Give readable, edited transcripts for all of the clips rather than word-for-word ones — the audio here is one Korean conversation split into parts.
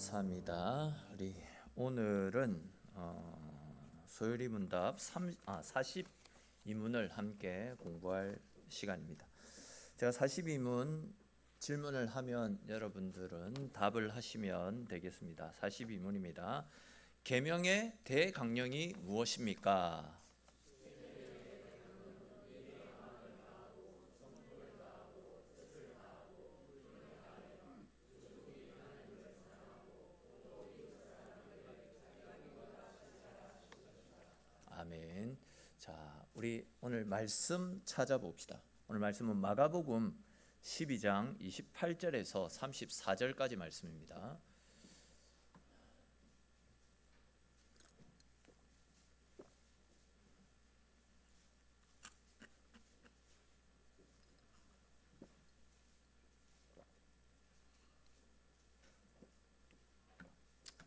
감사합니다. 우리 오늘은 소요리 문답 42문을 함께 공부할 시간입니다. 제가 42문 질문을 하면 여러분들은 답을 하시면 되겠습니다. 42문입니다. 계명의 대강령이 무엇입니까? 아멘. 자, 우리 오늘 말씀 찾아봅시다. 오늘 말씀은 마가복음 12장 28절에서 34절까지 말씀입니다.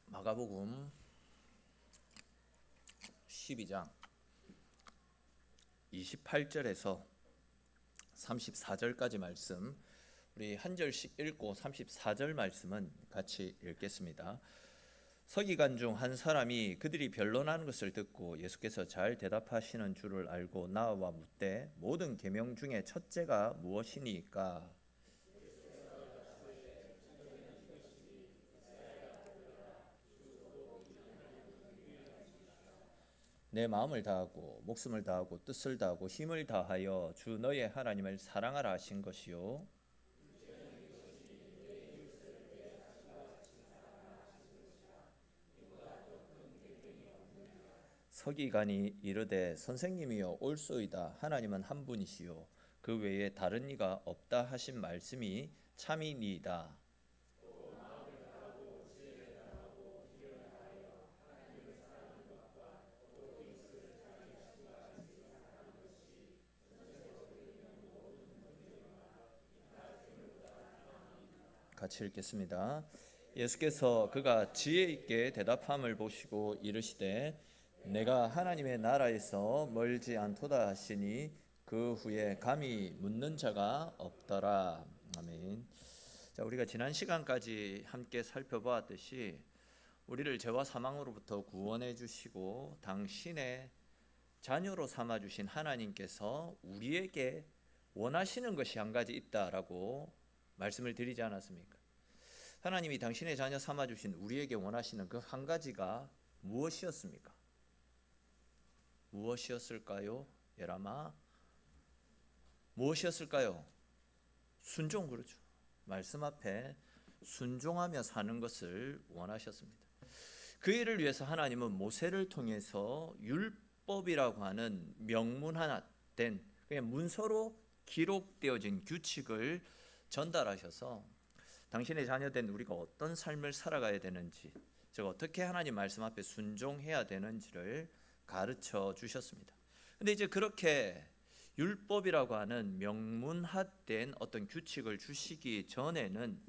마가복음 12장 28절에서 34절까지 말씀, 우리 한 절씩 읽고 34절 말씀은 같이 읽겠습니다. 서기관 중 한 사람이 그들이 변론하는 것을 듣고 예수께서 잘 대답하시는 줄을 알고 나와 묻되 모든 계명 중에 첫째가 무엇이니까? 내 마음을 다하고 목숨을 다하고 뜻을 다하고 힘을 다하여 주 너의 하나님을 사랑하라 하신 것이요. 서기관이 이르되 선생님이여 옳소이다. 하나님은 한 분이시요 그 외에 다른 이가 없다 하신 말씀이 참이니이다. 같이 읽겠습니다. 예수께서 그가 지혜 있게 대답함을 보시고 이르시되 내가 하나님의 나라에서 멀지 않도다 하시니 그 후에 감히 묻는 자가 없더라. 아멘. 자, 우리가 지난 시간까지 함께 살펴보았듯이 우리를 죄와 사망으로부터 구원해 주시고 당신의 자녀로 삼아 주신 하나님께서 우리에게 원하시는 것이 한 가지 있다라고 말씀을 드리지 않았습니까? 하나님이 당신의 자녀 삼아 주신 우리에게 원하시는 그 한 가지가 무엇이었습니까? 무엇이었을까요? 예라마, 무엇이었을까요? 순종. 그렇죠. 말씀 앞에 순종하며 사는 것을 원하셨습니다. 그 일을 위해서 하나님은 모세를 통해서 율법이라고 하는 명문화된 그냥 문서로 기록되어진 규칙을 전달하셔서 당신의 자녀된 우리가 어떤 삶을 살아가야 되는지, 즉 어떻게 하나님 말씀 앞에 순종해야 되는지를 가르쳐 주셨습니다. 근데 이제 그렇게 율법이라고 하는 명문화된 어떤 규칙을 주시기 전에는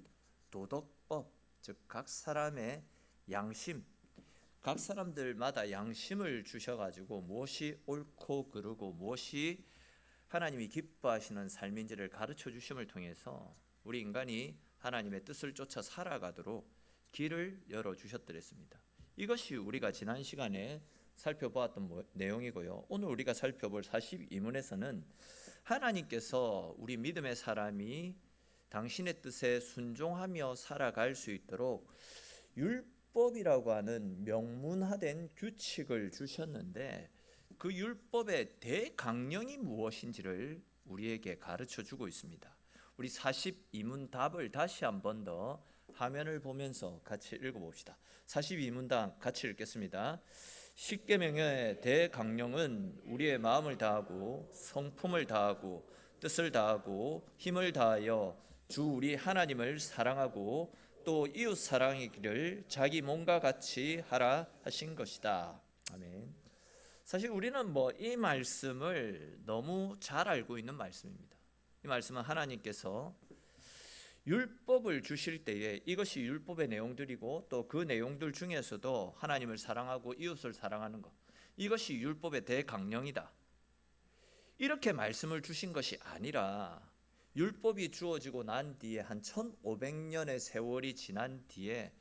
도덕법, 즉 각 사람의 양심, 각 사람들마다 양심을 주셔가지고 무엇이 옳고 그르고 무엇이 하나님이 기뻐하시는 삶인지를 가르쳐 주심을 통해서 우리 인간이 하나님의 뜻을 쫓아 살아가도록 길을 열어주셨더랬습니다. 이것이 우리가 지난 시간에 살펴보았던 내용이고요. 오늘 우리가 살펴볼 42문에서는 하나님께서 우리 믿음의 사람이 당신의 뜻에 순종하며 살아갈 수 있도록 율법이라고 하는 명문화된 규칙을 주셨는데 그 율법의 대강령이 무엇인지를 우리에게 가르쳐 주고 있습니다. 우리 42문 답을 다시 한 번 더 화면을 보면서 같이 읽어봅시다. 42문답 같이 읽겠습니다. 십계명의 대강령은 우리의 마음을 다하고 성품을 다하고 뜻을 다하고 힘을 다하여 주 우리 하나님을 사랑하고 또 이웃 사랑이기를 자기 몸과 같이 하라 하신 것이다. 아멘. 사실 우리는 이 말씀을 너무 잘 알고 있는 말씀입니다. 이 말씀은 하나님께서 율법을 주실 때에 이것이 율법의 내용들이고 또 그 내용들 중에서도 하나님을 사랑하고 이웃을 사랑하는 것, 이것이 율법의 대강령이다, 이렇게 말씀을 주신 것이 아니라 율법이 주어지고 난 뒤에 한 1500년의 세월이 지난 뒤에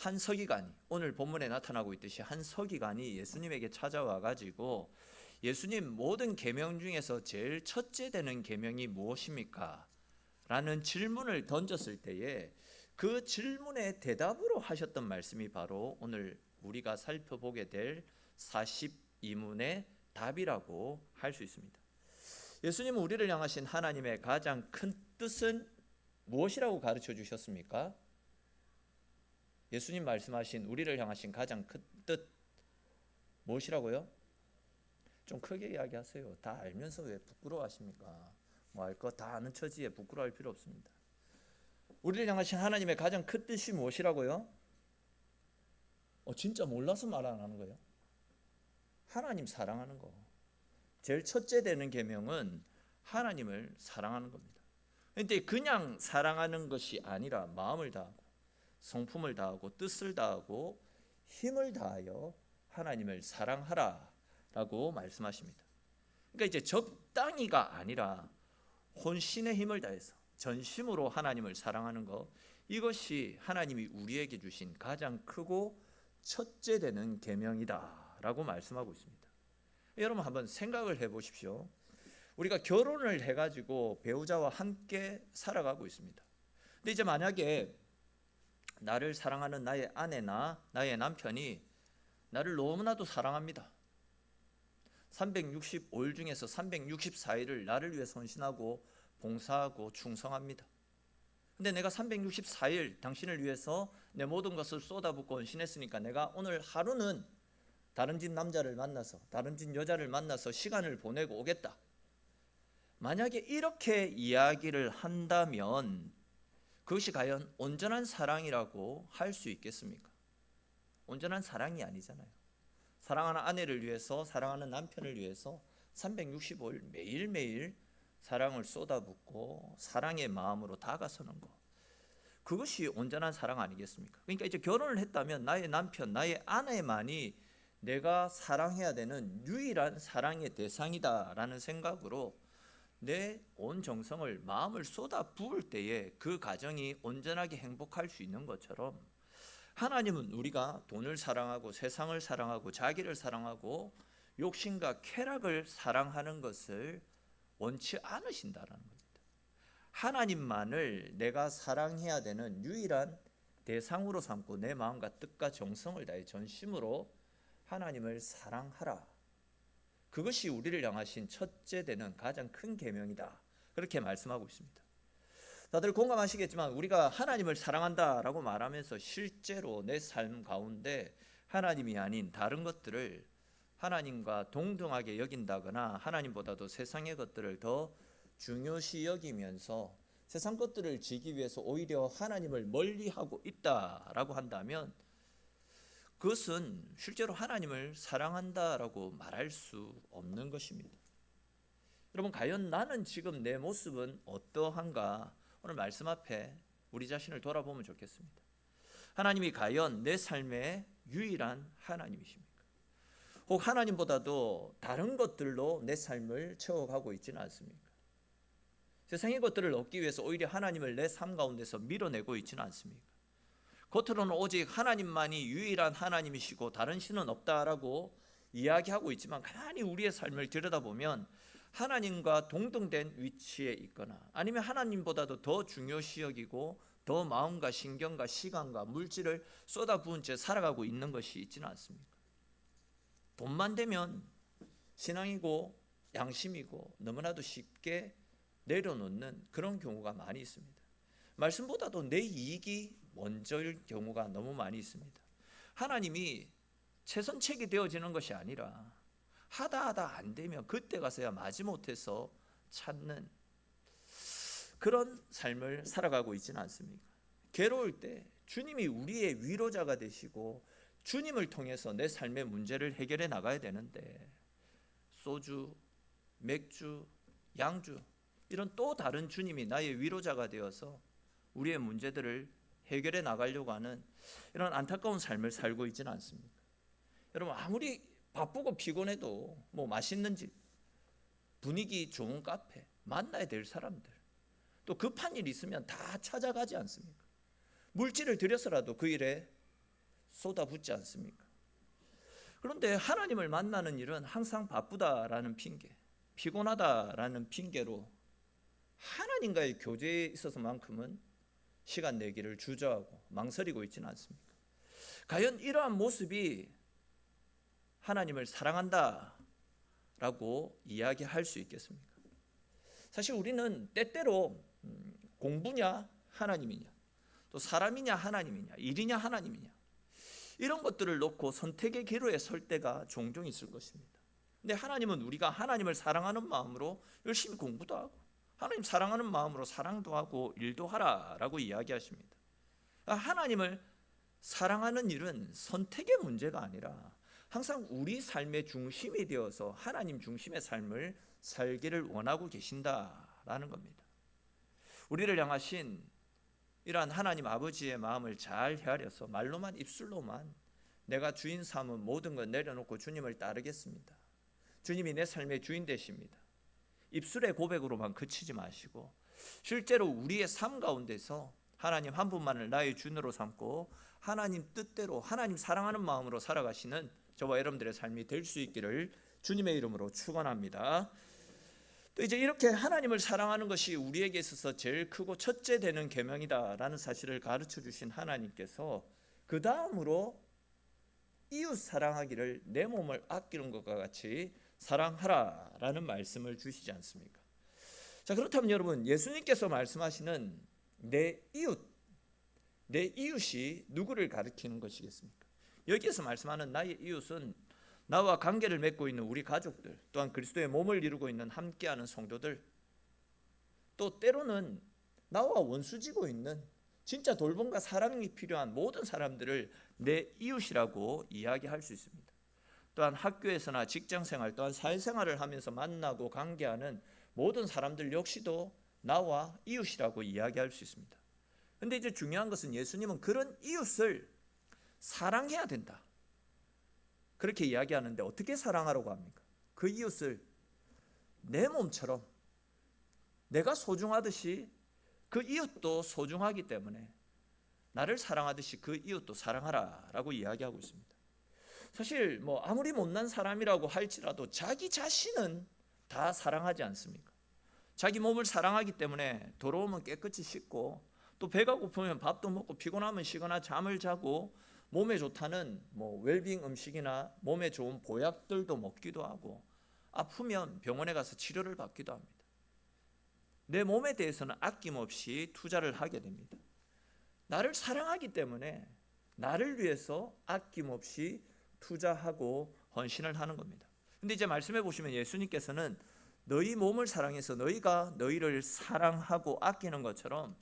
한 서기관이, 오늘 본문에 나타나고 있듯이 한 서기관이 예수님에게 찾아와 가지고 예수님, 모든 계명 중에서 제일 첫째 되는 계명이 무엇입니까? 라는 질문을 던졌을 때에 그 질문에 대답으로 하셨던 말씀이 바로 오늘 우리가 살펴보게 될 42문의 답이라고 할 수 있습니다. 예수님은 우리를 향하신 하나님의 가장 큰 뜻은 무엇이라고 가르쳐 주셨습니까? 예수님 말씀하신 우리를 향하신 가장 큰 뜻 무엇이라고요? 좀 크게 이야기하세요. 다 알면서 왜 부끄러워하십니까? 뭐 알 거 다 아는 처지에 부끄러워할 필요 없습니다. 우리를 향하신 하나님의 가장 큰 뜻이 무엇이라고요? 진짜 몰라서 말 안 하는 거예요. 하나님 사랑하는 거. 제일 첫째 되는 계명은 하나님을 사랑하는 겁니다. 그런데 그냥 사랑하는 것이 아니라 마음을 다하고 성품을 다하고 뜻을 다하고 힘을 다하여 하나님을 사랑하라라고 말씀하십니다. 그러니까 이제 적당히가 아니라 혼신의 힘을 다해서 전심으로 하나님을 사랑하는 것, 이것이 하나님이 우리에게 주신 가장 크고 첫째 되는 계명이다라고 말씀하고 있습니다. 여러분 한번 생각을 해보십시오. 우리가 결혼을 해가지고 배우자와 함께 살아가고 있습니다. 근데 이제 만약에 나를 사랑하는 나의 아내나 나의 남편이 나를 너무나도 사랑합니다. 365일 중에서 364일을 나를 위해 헌신하고 봉사하고 충성합니다. 근데 내가 364일 당신을 위해서 내 모든 것을 쏟아붓고 헌신했으니까 내가 오늘 하루는 다른 집 남자를 만나서 다른 집 여자를 만나서 시간을 보내고 오겠다. 만약에 이렇게 이야기를 한다면 그것이 과연 온전한 사랑이라고 할 수 있겠습니까? 온전한 사랑이 아니잖아요. 사랑하는 아내를 위해서, 사랑하는 남편을 위해서 365일 매일매일 사랑을 쏟아붓고 사랑의 마음으로 다가서는 것, 그것이 온전한 사랑 아니겠습니까? 그러니까 이제 결혼을 했다면 나의 남편, 나의 아내만이 내가 사랑해야 되는 유일한 사랑의 대상이다라는 생각으로 내 온 정성을, 마음을 쏟아 부을 때에 그 가정이 온전하게 행복할 수 있는 것처럼, 하나님은 우리가 돈을 사랑하고 세상을 사랑하고 자기를 사랑하고 욕심과 쾌락을 사랑하는 것을 원치 않으신다라는 겁니다. 하나님만을 내가 사랑해야 되는 유일한 대상으로 삼고 내 마음과 뜻과 정성을 다해 전심으로 하나님을 사랑하라. 그것이 우리를 향하신 첫째 되는 가장 큰 계명이다. 그렇게 말씀하고 있습니다. 다들 공감하시겠지만 우리가 하나님을 사랑한다라고 말하면서 실제로 내 삶 가운데 하나님이 아닌 다른 것들을 하나님과 동등하게 여긴다거나 하나님보다도 세상의 것들을 더 중요시 여기면서 세상 것들을 지기 위해서 오히려 하나님을 멀리하고 있다라고 한다면 그것은 실제로 하나님을 사랑한다라고 말할 수 없는 것입니다. 여러분, 과연 나는 지금 내 모습은 어떠한가? 오늘 말씀 앞에 우리 자신을 돌아보면 좋겠습니다. 하나님이 과연 내 삶의 유일한 하나님이십니까? 혹 하나님보다도 다른 것들로 내 삶을 채워가고 있지는 않습니까? 세상의 것들을 얻기 위해서 오히려 하나님을 내 삶 가운데서 밀어내고 있지는 않습니까? 겉으로는 오직 하나님만이 유일한 하나님이시고 다른 신은 없다라고 이야기하고 있지만 가만히 우리의 삶을 들여다보면 하나님과 동등된 위치에 있거나 아니면 하나님보다도 더 중요시 여기고 더 마음과 신경과 시간과 물질을 쏟아부은 채 살아가고 있는 것이 있지는 않습니까? 돈만 되면 신앙이고 양심이고 너무나도 쉽게 내려놓는 그런 경우가 많이 있습니다. 말씀보다도 내 이익이 먼저일 경우가 너무 많이 있습니다. 하나님이 최선책이 되어지는 것이 아니라 하다 안 되면 그때 가서야 마지못해서 찾는 그런 삶을 살아가고 있지는 않습니까? 괴로울 때 주님이 우리의 위로자가 되시고 주님을 통해서 내 삶의 문제를 해결해 나가야 되는데 소주, 맥주, 양주 이런 또 다른 주님이 나의 위로자가 되어서 우리의 문제들을 해결해 나가려고 하는 이런 안타까운 삶을 살고 있지는 않습니까? 여러분, 아무리 바쁘고 피곤해도 뭐 맛있는 집, 분위기 좋은 카페, 만나야 될 사람들, 또 급한 일 있으면 다 찾아가지 않습니까? 물질을 들여서라도 그 일에 쏟아붓지 않습니까? 그런데 하나님을 만나는 일은 항상 바쁘다라는 핑계, 피곤하다라는 핑계로 하나님과의 교제에 있어서만큼은 시간 내기를 주저하고 망설이고 있지는 않습니까? 과연 이러한 모습이 하나님을 사랑한다라고 이야기할 수 있겠습니까? 사실 우리는 때때로 공부냐 하나님이냐, 또 사람이냐 하나님이냐, 일이냐 하나님이냐, 이런 것들을 놓고 선택의 기로에 설 때가 종종 있을 것입니다. 근데 하나님은 우리가 하나님을 사랑하는 마음으로 열심히 공부도 하고, 하나님 사랑하는 마음으로 사랑도 하고 일도 하라라고 이야기하십니다. 하나님을 사랑하는 일은 선택의 문제가 아니라 항상 우리 삶의 중심이 되어서 하나님 중심의 삶을 살기를 원하고 계신다라는 겁니다. 우리를 향하신 이러한 하나님 아버지의 마음을 잘 헤아려서 말로만, 입술로만 내가 주인 삼은 모든 것 내려놓고 주님을 따르겠습니다, 주님이 내 삶의 주인 되십니다, 입술의 고백으로만 그치지 마시고 실제로 우리의 삶 가운데서 하나님 한 분만을 나의 주인으로 삼고 하나님 뜻대로 하나님 사랑하는 마음으로 살아가시는 저와 여러분들의 삶이 될 수 있기를 주님의 이름으로 축원합니다. 또 이제 이렇게 하나님을 사랑하는 것이 우리에게 있어서 제일 크고 첫째 되는 계명이다라는 사실을 가르쳐 주신 하나님께서 그 다음으로 이웃 사랑하기를 내 몸을 아끼는 것과 같이 사랑하라라는 말씀을 주시지 않습니까? 자, 그렇다면 여러분, 예수님께서 말씀하시는 내 이웃이 누구를 가리키는 것이겠습니까? 여기에서 말씀하는 나의 이웃은 나와 관계를 맺고 있는 우리 가족들, 또한 그리스도의 몸을 이루고 있는 함께하는 성도들, 또 때로는 나와 원수지고 있는 진짜 돌봄과 사랑이 필요한 모든 사람들을 내 이웃이라고 이야기할 수 있습니다. 또한 학교에서나 직장생활, 또한 사회생활을 하면서 만나고 관계하는 모든 사람들 역시도 나와 이웃이라고 이야기할 수 있습니다. 그런데 이제 중요한 것은 예수님은 그런 이웃을 사랑해야 된다, 그렇게 이야기하는데 어떻게 사랑하라고 합니까? 그 이웃을 내 몸처럼 내가 소중하듯이 그 이웃도 소중하기 때문에 나를 사랑하듯이 그 이웃도 사랑하라라고 이야기하고 있습니다. 사실 아무리 못난 사람이라고 할지라도 자기 자신은 다 사랑하지 않습니까? 자기 몸을 사랑하기 때문에 더러우면 깨끗이 씻고, 또 배가 고프면 밥도 먹고, 피곤하면 쉬거나 잠을 자고, 몸에 좋다는 웰빙 음식이나 몸에 좋은 보약들도 먹기도 하고, 아프면 병원에 가서 치료를 받기도 합니다. 내 몸에 대해서는 아낌없이 투자를 하게 됩니다. 나를 사랑하기 때문에 나를 위해서 아낌없이 투자하고 헌신을 하는 겁니다. 근데 이제 말씀해 보시면 예수님께서는 너희 몸을 사랑해서 너희가 너희를 사랑하고 아끼는 것처럼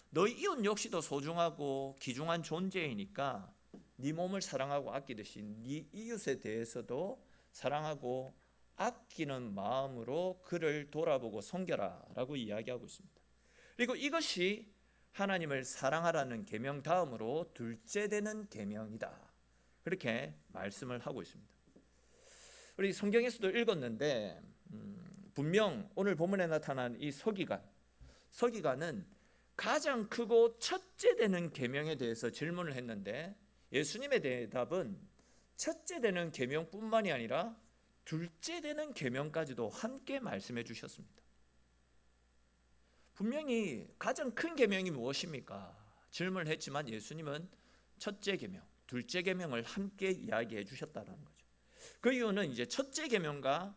너희 이웃 역시도 소중하고 귀중한 존재이니까 네 몸을 사랑하고 아끼듯이 네 이웃에 대해서도 사랑하고 아끼는 마음으로 그를 돌아보고 섬겨라 라고 이야기하고 있습니다. 그리고 이것이 하나님을 사랑하라는 계명 다음으로 둘째 되는 계명이다, 그렇게 말씀을 하고 있습니다. 우리 성경에서도 읽었는데 분명 오늘 본문에 나타난 이 서기관은 가장 크고 첫째 되는 계명에 대해서 질문을 했는데 예수님의 대답은 첫째 되는 계명뿐만이 아니라 둘째 되는 계명까지도 함께 말씀해 주셨습니다. 분명히 가장 큰 계명이 무엇입니까? 질문을 했지만 예수님은 첫째 계명, 둘째 계명을 함께 이야기해 주셨다는 거죠. 그 이유는 이제 첫째 계명과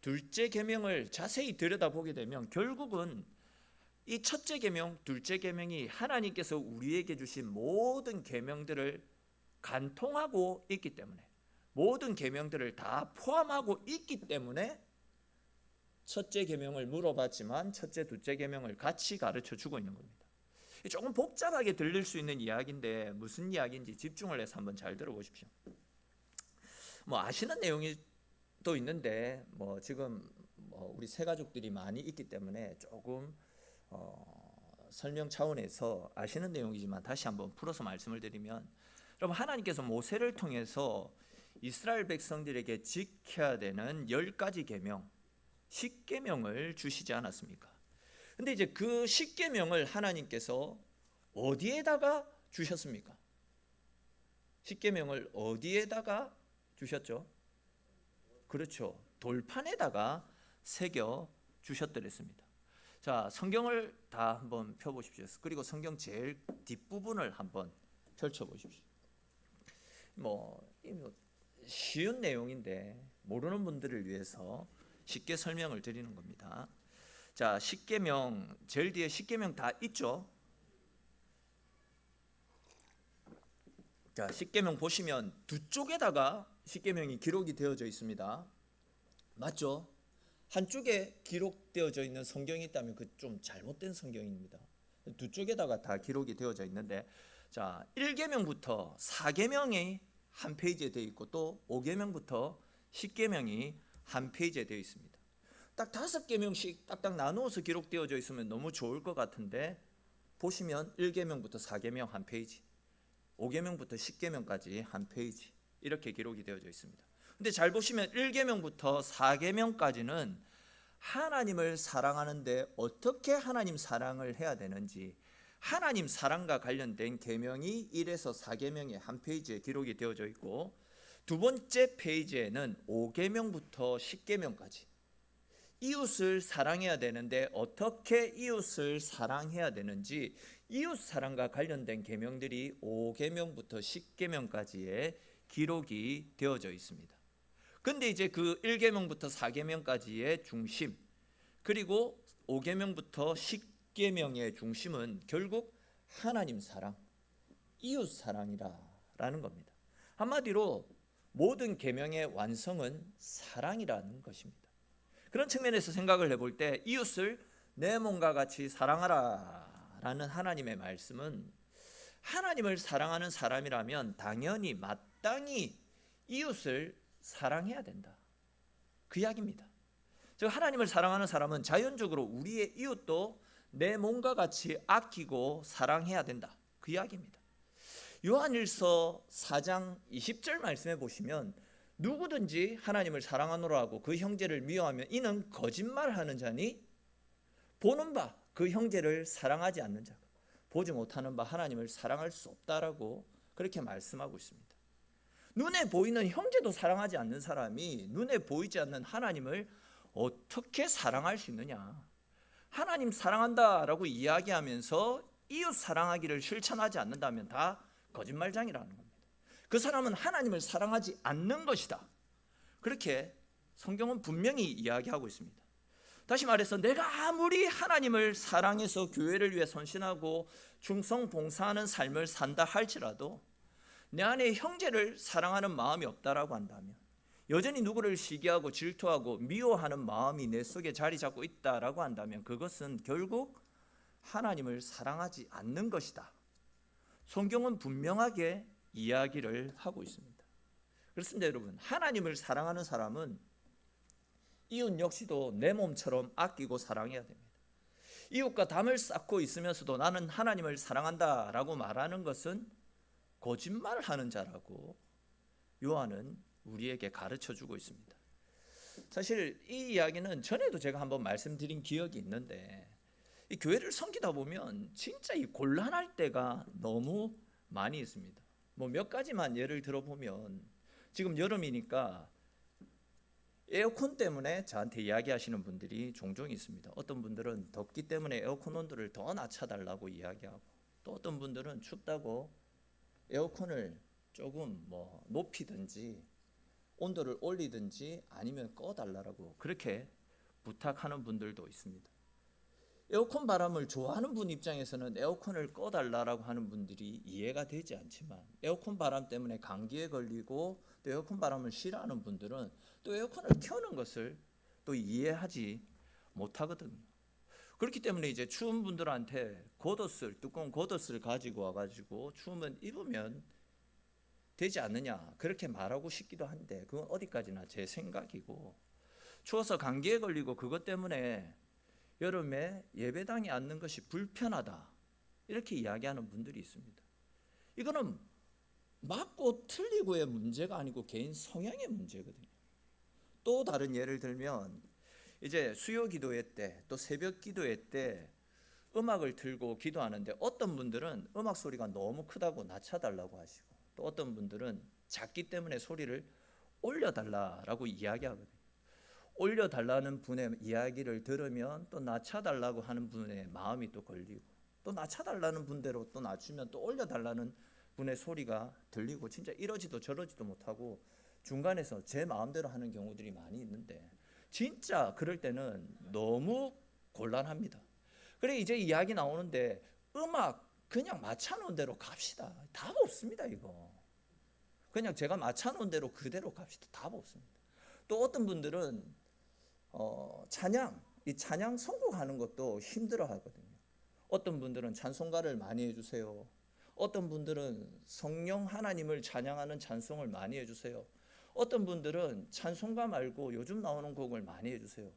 둘째 계명을 자세히 들여다보게 되면 결국은 이 첫째 계명, 둘째 계명이 하나님께서 우리에게 주신 모든 계명들을 간통하고 있기 때문에, 모든 계명들을 다 포함하고 있기 때문에 첫째 계명을 물어봤지만 첫째, 둘째 계명을 같이 가르쳐 주고 있는 겁니다. 조금 복잡하게 들릴 수 있는 이야기인데 무슨 이야기인지 집중을 해서 한번 잘 들어보십시오. 아시는 내용이 또 있는데 지금 우리 세 가족들이 많이 있기 때문에 조금 설명 차원에서 아시는 내용이지만 다시 한번 풀어서 말씀을 드리면, 여러분, 하나님께서 모세를 통해서 이스라엘 백성들에게 지켜야 되는 10가지 계명, 10계명을 주시지 않았습니까? 근데 이제 그 10계명을 하나님께서 어디에다가 주셨습니까? 십계명을 어디에다가 주셨죠? 그렇죠. 돌판에다가 새겨 주셨더랬습니다. 자, 성경을 다 한번 펴보십시오. 그리고 성경 제일 뒷부분을 한번 펼쳐보십시오. 쉬운 내용인데 모르는 분들을 위해서 쉽게 설명을 드리는 겁니다. 자, 십계명 제일 뒤에 십계명 다 있죠? 자, 십계명 보시면 두 쪽에다가 십계명이 기록이 되어져 있습니다. 맞죠? 한쪽에 기록되어져 있는 성경이 있다면 그 좀 잘못된 성경입니다. 두 쪽에다가 다 기록이 되어져 있는데, 자, 1계명부터 4계명이 한 페이지에 되어 있고 또 5계명부터 10계명이 한 페이지에 되어 있습니다. 딱 5계명씩 딱딱 나누어서 기록되어져 있으면 너무 좋을 것 같은데, 보시면 1계명부터 4계명 한 페이지, 5계명부터 10계명까지 한 페이지 이렇게 기록이 되어져 있습니다. 근데 잘 보시면 1계명부터 4계명까지는 하나님을 사랑하는데 어떻게 하나님 사랑을 해야 되는지, 하나님 사랑과 관련된 계명이 1에서 4계명의 한 페이지에 기록이 되어져 있고, 두 번째 페이지에는 5계명부터 10계명까지 이웃을 사랑해야 되는데 어떻게 이웃을 사랑해야 되는지, 이웃 사랑과 관련된 계명들이 5계명부터 10계명까지의 기록이 되어져 있습니다. 근데 이제 그 1계명부터 4계명까지의 중심, 그리고 5계명부터 10계명의 중심은 결국 하나님 사랑, 이웃 사랑이라는 겁니다. 한마디로 모든 계명의 완성은 사랑이라는 것입니다. 그런 측면에서 생각을 해볼 때 이웃을 내 몸과 같이 사랑하라 라는 하나님의 말씀은, 하나님을 사랑하는 사람이라면 당연히 마땅히 이웃을 사랑해야 된다, 그 이야기입니다. 즉 하나님을 사랑하는 사람은 자연적으로 우리의 이웃도 내 몸과 같이 아끼고 사랑해야 된다, 그 이야기입니다. 요한일서 4장 20절 말씀해 보시면, 누구든지 하나님을 사랑하노라 하고 그 형제를 미워하면 이는 거짓말하는 자니 보는 바 그 형제를 사랑하지 않는 자가 보지 못하는 바 하나님을 사랑할 수 없다라고 그렇게 말씀하고 있습니다. 눈에 보이는 형제도 사랑하지 않는 사람이 눈에 보이지 않는 하나님을 어떻게 사랑할 수 있느냐? 하나님 사랑한다라고 이야기하면서 이웃 사랑하기를 실천하지 않는다면 다 거짓말장이라는 겁니다. 그 사람은 하나님을 사랑하지 않는 것이다, 그렇게 성경은 분명히 이야기하고 있습니다. 다시 말해서 내가 아무리 하나님을 사랑해서 교회를 위해 헌신하고 충성 봉사하는 삶을 산다 할지라도 내 안에 형제를 사랑하는 마음이 없다라고 한다면, 여전히 누구를 시기하고 질투하고 미워하는 마음이 내 속에 자리 잡고 있다라고 한다면 그것은 결국 하나님을 사랑하지 않는 것이다. 성경은 분명하게 이야기를 하고 있습니다. 그렇습니다, 여러분. 하나님을 사랑하는 사람은 이웃 역시도 내 몸처럼 아끼고 사랑해야 됩니다. 이웃과 담을 쌓고 있으면서도 나는 하나님을 사랑한다라고 말하는 것은 거짓말하는 자라고 요한은 우리에게 가르쳐주고 있습니다. 사실 이 이야기는 전에도 제가 한번 말씀드린 기억이 있는데, 이 교회를 섬기다 보면 진짜 이 곤란할 때가 너무 많이 있습니다. 몇 가지만 예를 들어보면, 지금 여름이니까 에어컨 때문에 저한테 이야기하시는 분들이 종종 있습니다. 어떤 분들은 덥기 때문에 에어컨 온도를 더 낮춰달라고 이야기하고, 또 어떤 분들은 춥다고 에어컨을 조금 높이든지 온도를 올리든지 아니면 꺼달라고 그렇게 부탁하는 분들도 있습니다. 에어컨 바람을 좋아하는 분 입장에서는 에어컨을 꺼달라고 하는 분들이 이해가 되지 않지만, 에어컨 바람 때문에 감기에 걸리고 또 에어컨 바람을 싫어하는 분들은 또 에어컨을 켜는 것을 또 이해하지 못하거든요. 그렇기 때문에 이제 추운 분들한테 두꺼운 겉옷을 가지고 와가지고 추우면 입으면 되지 않느냐 그렇게 말하고 싶기도 한데, 그건 어디까지나 제 생각이고, 추워서 감기에 걸리고 그것 때문에 여름에 예배당에 앉는 것이 불편하다 이렇게 이야기하는 분들이 있습니다. 이거는 맞고 틀리고의 문제가 아니고 개인 성향의 문제거든요. 또 다른 예를 들면, 이제 수요 기도회 때 또 새벽 기도회 때 음악을 틀고 기도하는데 어떤 분들은 음악 소리가 너무 크다고 낮춰달라고 하시고, 또 어떤 분들은 작기 때문에 소리를 올려달라라고 이야기하거든요. 올려달라는 분의 이야기를 들으면 또 낮춰달라고 하는 분의 마음이 또 걸리고, 또 낮춰달라는 분대로 또 낮추면 또 올려달라는 분의 소리가 들리고, 진짜 이러지도 저러지도 못하고 중간에서 제 마음대로 하는 경우들이 많이 있는데, 진짜 그럴 때는 너무 곤란합니다. 그래 이제 이야기 나오는데 음악 그냥 맞춰놓은 대로 갑시다. 답 없습니다. 이거 그냥 제가 맞춰놓은 대로 그대로 갑시다. 답 없습니다. 또 어떤 분들은 이 찬양 선곡하는 것도 힘들어 하거든요. 어떤 분들은 찬송가를 많이 해주세요. 어떤 분들은 성령 하나님을 찬양하는 찬송을 많이 해주세요. 어떤 분들은 찬송가 말고 요즘 나오는 곡을 많이 해주세요.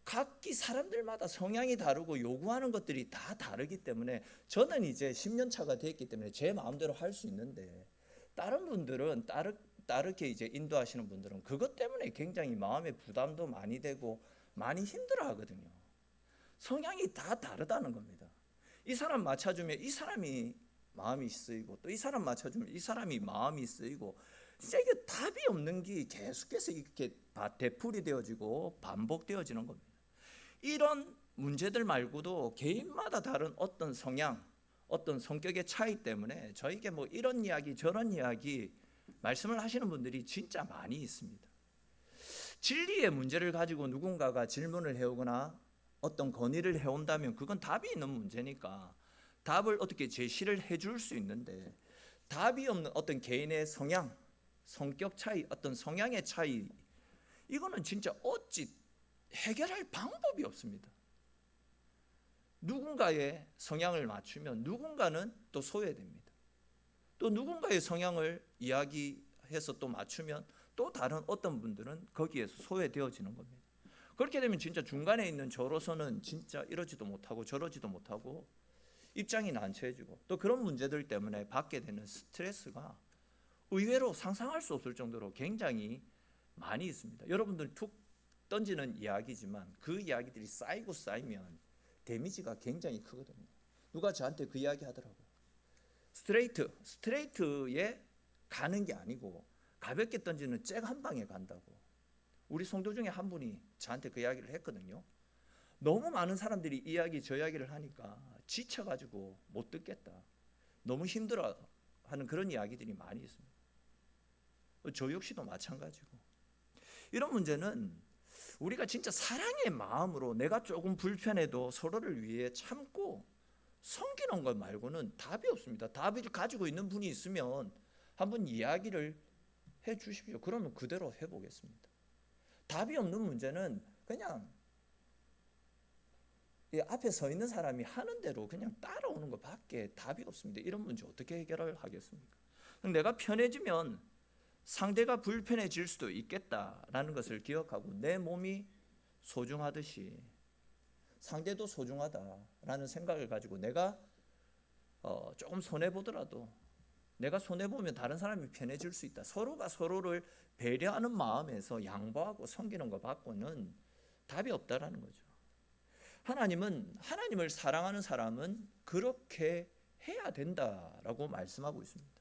각기 사람들마다 성향이 다르고 요구하는 것들이 다 다르기 때문에, 저는 이제 10년 차가 됐기 때문에 제 마음대로 할 수 있는데, 다른 분들은 다르게 이제 인도하시는 분들은 그것 때문에 굉장히 마음의 부담도 많이 되고 많이 힘들어 하거든요. 성향이 다 다르다는 겁니다. 이 사람 맞춰주면 이 사람이 마음이 쓰이고, 또 이 사람 맞춰주면 이 사람이 마음이 쓰이고, 진짜 이게 답이 없는 게 계속해서 이렇게 되풀이 되어지고 반복되어지는 겁니다. 이런 문제들 말고도 개인마다 다른 어떤 성향, 어떤 성격의 차이 때문에 저에게 뭐 이런 이야기 저런 이야기 말씀을 하시는 분들이 진짜 많이 있습니다. 진리의 문제를 가지고 누군가가 질문을 해오거나 어떤 건의를 해온다면 그건 답이 있는 문제니까 답을 어떻게 제시를 해줄 수 있는데, 답이 없는 어떤 개인의 성향, 성격 차이, 어떤 성향의 차이, 이거는 진짜 어찌 해결할 방법이 없습니다. 누군가의 성향을 맞추면 누군가는 또 소외됩니다. 또 누군가의 성향을 이야기해서 또 맞추면 또 다른 어떤 분들은 거기에서 소외되어지는 겁니다. 그렇게 되면 진짜 중간에 있는 저로서는 진짜 이러지도 못하고 저러지도 못하고 입장이 난처해지고, 또 그런 문제들 때문에 받게 되는 스트레스가 의외로 상상할 수 없을 정도로 굉장히 많이 있습니다. 여러분들 툭 던지는 이야기지만 그 이야기들이 쌓이고 쌓이면 데미지가 굉장히 크거든요. 누가 저한테 그 이야기 하더라고요. 스트레이트에 가는 게 아니고 가볍게 던지는 잭 한 방에 간다고. 우리 성도 중에 한 분이 저한테 그 이야기를 했거든요. 너무 많은 사람들이 이야기 저 이야기를 하니까 지쳐가지고 못 듣겠다, 너무 힘들어하는 그런 이야기들이 많이 있습니다. 저 역시도 마찬가지고, 이런 문제는 우리가 진짜 사랑의 마음으로 내가 조금 불편해도 서로를 위해 참고 섬기는 것 말고는 답이 없습니다. 답을 가지고 있는 분이 있으면 한번 이야기를 해 주십시오. 그러면 그대로 해보겠습니다. 답이 없는 문제는 그냥 앞에 서 있는 사람이 하는 대로 그냥 따라오는 것밖에 답이 없습니다. 이런 문제 어떻게 해결을 하겠습니까? 내가 편해지면 상대가 불편해질 수도 있겠다라는 것을 기억하고, 내 몸이 소중하듯이 상대도 소중하다라는 생각을 가지고, 내가 조금 손해보더라도 내가 손해보면 다른 사람이 편해질 수 있다, 서로가 서로를 배려하는 마음에서 양보하고 섬기는 것 갖고는 답이 없다라는 거죠. 하나님을 사랑하는 사람은 그렇게 해야 된다라고 말씀하고 있습니다.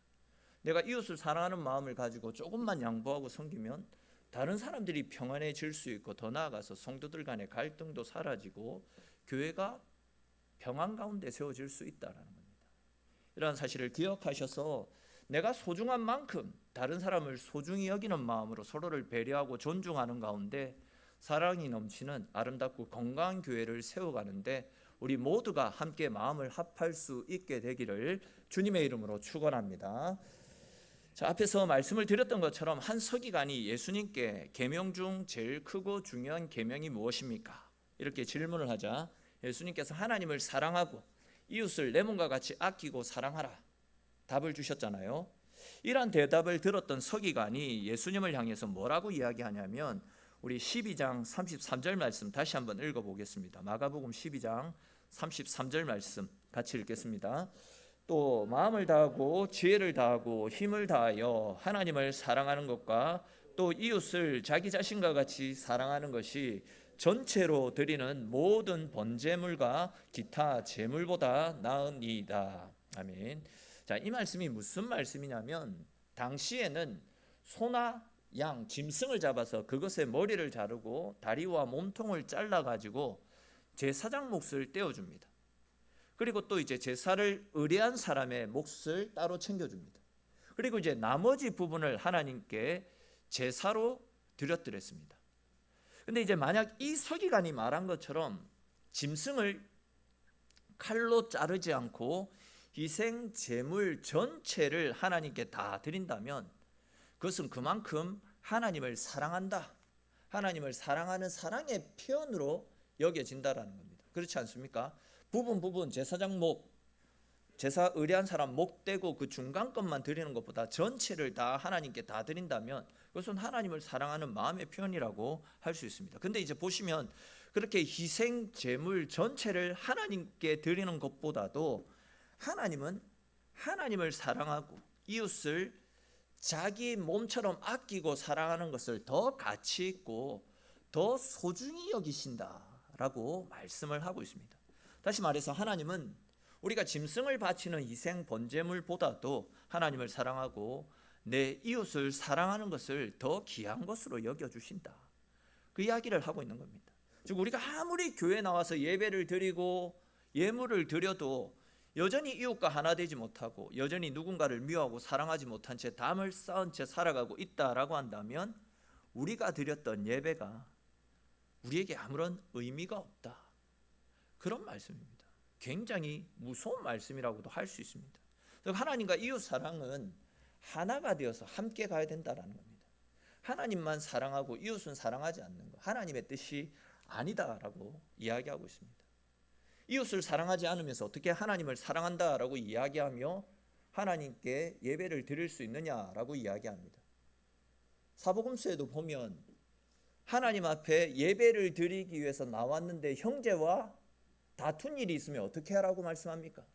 내가 이웃을 사랑하는 마음을 가지고 조금만 양보하고 섬기면 다른 사람들이 평안해질 수 있고, 더 나아가서 성도들 간의 갈등도 사라지고 교회가 평안 가운데 세워질 수 있다라는 겁니다. 이러한 사실을 기억하셔서 내가 소중한 만큼 다른 사람을 소중히 여기는 마음으로 서로를 배려하고 존중하는 가운데 사랑이 넘치는 아름답고 건강한 교회를 세워가는데 우리 모두가 함께 마음을 합할 수 있게 되기를 주님의 이름으로 축원합니다. 자, 앞에서 말씀을 드렸던 것처럼 한 서기관이 예수님께 계명 중 제일 크고 중요한 계명이 무엇입니까? 이렇게 질문을 하자 예수님께서 하나님을 사랑하고 이웃을 내 몸과 같이 아끼고 사랑하라 답을 주셨잖아요. 이러한 대답을 들었던 서기관이 예수님을 향해서 뭐라고 이야기하냐면, 우리 12장 33절 말씀 다시 한번 읽어보겠습니다. 마가복음 12장 33절 말씀 같이 읽겠습니다. 또 마음을 다하고 지혜를 다하고 힘을 다하여 하나님을 사랑하는 것과 또 이웃을 자기 자신과 같이 사랑하는 것이 전체로 드리는 모든 번제물과 기타 제물보다 나으니이다. 아멘. 자, 이 말씀이 무슨 말씀이냐면 당시에는 소나 양, 짐승을 잡아서 그것의 머리를 자르고 다리와 몸통을 잘라 가지고 제사장 몫을 떼어줍니다. 그리고 또 이제 제사를 의뢰한 사람의 몫을 따로 챙겨줍니다. 그리고 이제 나머지 부분을 하나님께 제사로 드렸더랬습니다. 근데 이제 만약 이 서기관이 말한 것처럼 짐승을 칼로 자르지 않고 희생 제물 전체를 하나님께 다 드린다면 그것은 그만큼 하나님을 사랑한다, 하나님을 사랑하는 사랑의 표현으로 여겨진다라는 겁니다. 그렇지 않습니까? 부분 제사장 목, 제사 의뢰한 사람 목 떼고 그 중간 것만 드리는 것보다 전체를 다 하나님께 다 드린다면 그것은 하나님을 사랑하는 마음의 표현이라고 할 수 있습니다. 근데 이제 보시면 그렇게 희생 제물 전체를 하나님께 드리는 것보다도 하나님은 하나님을 사랑하고 이웃을 자기 몸처럼 아끼고 사랑하는 것을 더 가치 있고 더 소중히 여기신다라고 말씀을 하고 있습니다. 다시 말해서 하나님은 우리가 짐승을 바치는 희생 번제물보다도 하나님을 사랑하고 내 이웃을 사랑하는 것을 더 귀한 것으로 여겨주신다, 그 이야기를 하고 있는 겁니다. 즉 우리가 아무리 교회에 나와서 예배를 드리고 예물을 드려도 여전히 이웃과 하나 되지 못하고 여전히 누군가를 미워하고 사랑하지 못한 채 담을 쌓은 채 살아가고 있다라고 한다면 우리가 드렸던 예배가 우리에게 아무런 의미가 없다, 그런 말씀입니다. 굉장히 무서운 말씀이라고도 할 수 있습니다. 하나님과 이웃 사랑은 하나가 되어서 함께 가야 된다라는 겁니다. 하나님만 사랑하고 이웃은 사랑하지 않는 것, 하나님의 뜻이 아니다라고 이야기하고 있습니다. 이웃을 사랑하지 않으면서 어떻게 하나님을 사랑한다라고 이야기하며 하나님께 예배를 드릴 수 있느냐라고 이야기합니다. 사복음서에도 보면 하나님 앞에 예배를 드리기 위해서 나왔는데 형제와 다툰 일이 있으면 어떻게 하라고 말씀합니까?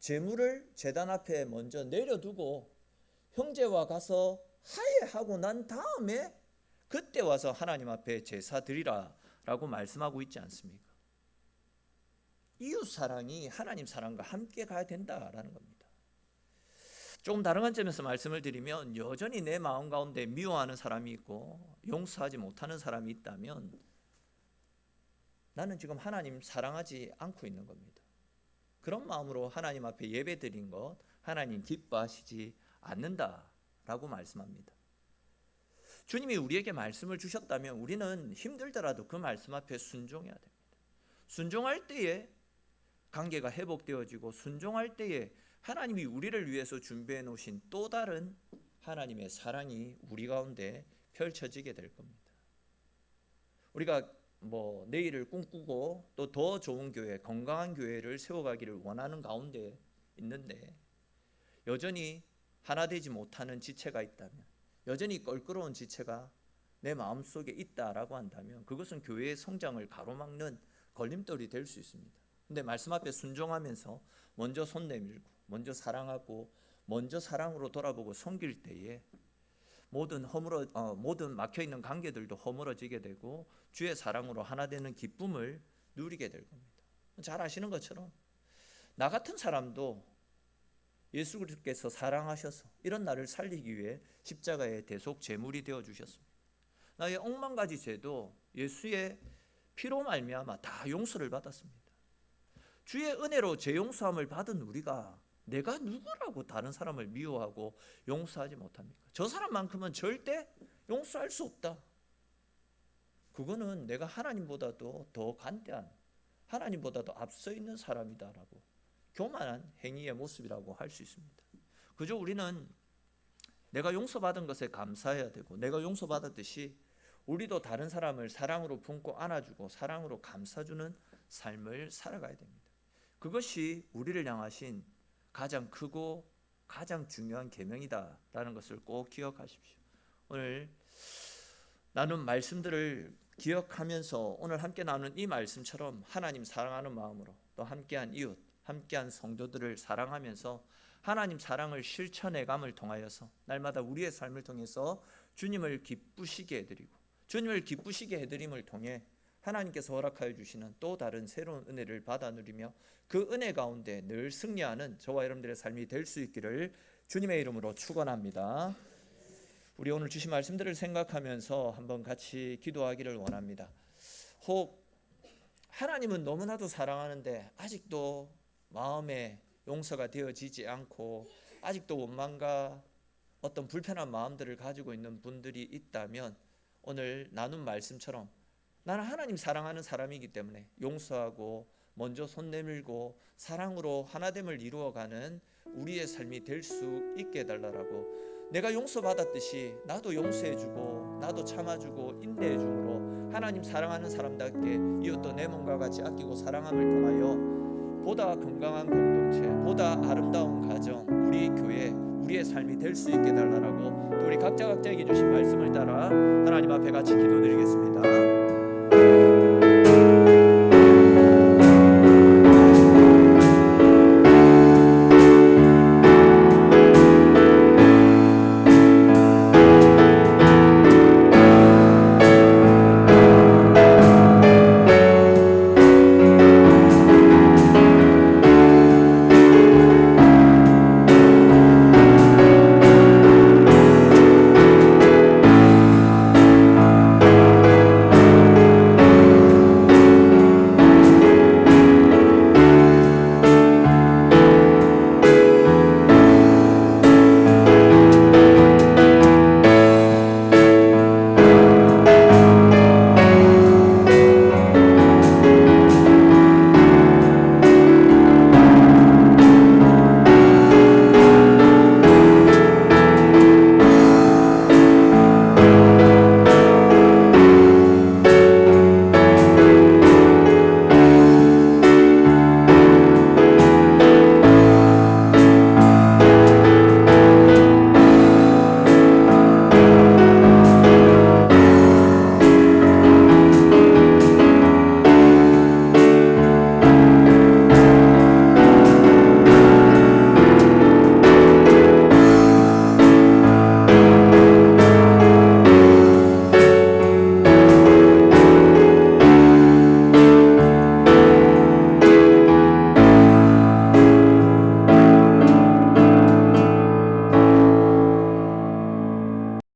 제물을 제단 앞에 먼저 내려두고 형제와 가서 화해하고 난 다음에 그때 와서 하나님 앞에 제사 드리라 라고 말씀하고 있지 않습니까? 이웃 사랑이 하나님 사랑과 함께 가야 된다라는 겁니다. 조금 다른 관점에서 말씀을 드리면 여전히 내 마음 가운데 미워하는 사람이 있고 용서하지 못하는 사람이 있다면 나는 지금 하나님 사랑하지 않고 있는 겁니다. 그런 마음으로 하나님 앞에 예배 드린 것 하나님 기뻐하시지 않는다라고 말씀합니다. 주님이 우리에게 말씀을 주셨다면 우리는 힘들더라도 그 말씀 앞에 순종해야 됩니다. 순종할 때에 관계가 회복되어지고 순종할 때에 하나님이 우리를 위해서 준비해 놓으신 또 다른 하나님의 사랑이 우리 가운데 펼쳐지게 될 겁니다. 우리가 내일을 꿈꾸고 또 더 좋은 교회, 건강한 교회를 세워가기를 원하는 가운데 있는데 여전히 하나 되지 못하는 지체가 있다면, 여전히 껄끄러운 지체가 내 마음속에 있다라고 한다면 그것은 교회의 성장을 가로막는 걸림돌이 될 수 있습니다. 근데 말씀 앞에 순종하면서 먼저 손 내밀고 먼저 사랑하고 먼저 사랑으로 돌아보고 섬길 때에 모든 막혀있는 관계들도 허물어지게 되고 주의 사랑으로 하나 되는 기쁨을 누리게 될 겁니다. 잘 아시는 것처럼 나 같은 사람도 예수 그리스도께서 사랑하셔서 이런 나를 살리기 위해 십자가의 대속 제물이 되어 주셨습니다. 나의 억만 가지 죄도 예수의 피로 말미암아 다 용서를 받았습니다. 주의 은혜로 죄 용서함을 받은 우리가 내가 누구라고 다른 사람을 미워하고 용서하지 못합니까? 저 사람만큼은 절대 용서할 수 없다. 그거는 내가 하나님보다도 더 간대한, 하나님보다도 앞서 있는 사람이다라고 교만한 행위의 모습이라고 할 수 있습니다. 그저 우리는 내가 용서받은 것에 감사해야 되고 내가 용서받았듯이 우리도 다른 사람을 사랑으로 품고 안아주고 사랑으로 감싸주는 삶을 살아가야 됩니다. 그것이 우리를 향하신 가장 크고 가장 중요한 계명이다라는 것을 꼭 기억하십시오. 오늘 나눈 말씀들을 기억하면서 오늘 함께 나눈 이 말씀처럼 하나님 사랑하는 마음으로 또 함께한 이웃, 함께한 성도들을 사랑하면서 하나님 사랑을 실천해감을 통하여서 날마다 우리의 삶을 통해서 주님을 기쁘시게 해드리고 주님을 기쁘시게 해드림을 통해 하나님께서 허락하여 주시는 또 다른 새로운 은혜를 받아 누리며 그 은혜 가운데 늘 승리하는 저와 여러분들의 삶이 될 수 있기를 주님의 이름으로 축원합니다. 우리 오늘 주신 말씀들을 생각하면서 한번 같이 기도하기를 원합니다. 혹 하나님은 너무나도 사랑하는데 아직도 마음에 용서가 되어지지 않고 아직도 원망과 어떤 불편한 마음들을 가지고 있는 분들이 있다면 오늘 나눈 말씀처럼 나는 하나님 사랑하는 사람이기 때문에 용서하고 먼저 손 내밀고 사랑으로 하나됨을 이루어가는 우리의 삶이 될 수 있게 해달라고, 내가 용서받았듯이 나도 용서해주고 나도 참아주고 인내해줌으로 하나님 사랑하는 사람답게 이웃도 내 몸과 같이 아끼고 사랑함을 통하여 보다 건강한 공동체, 보다 아름다운 가정, 우리 교회, 우리의 삶이 될 수 있게 해달라고 또 우리 각자에게 주신 말씀을 따라 하나님 앞에 같이 기도드리겠습니다.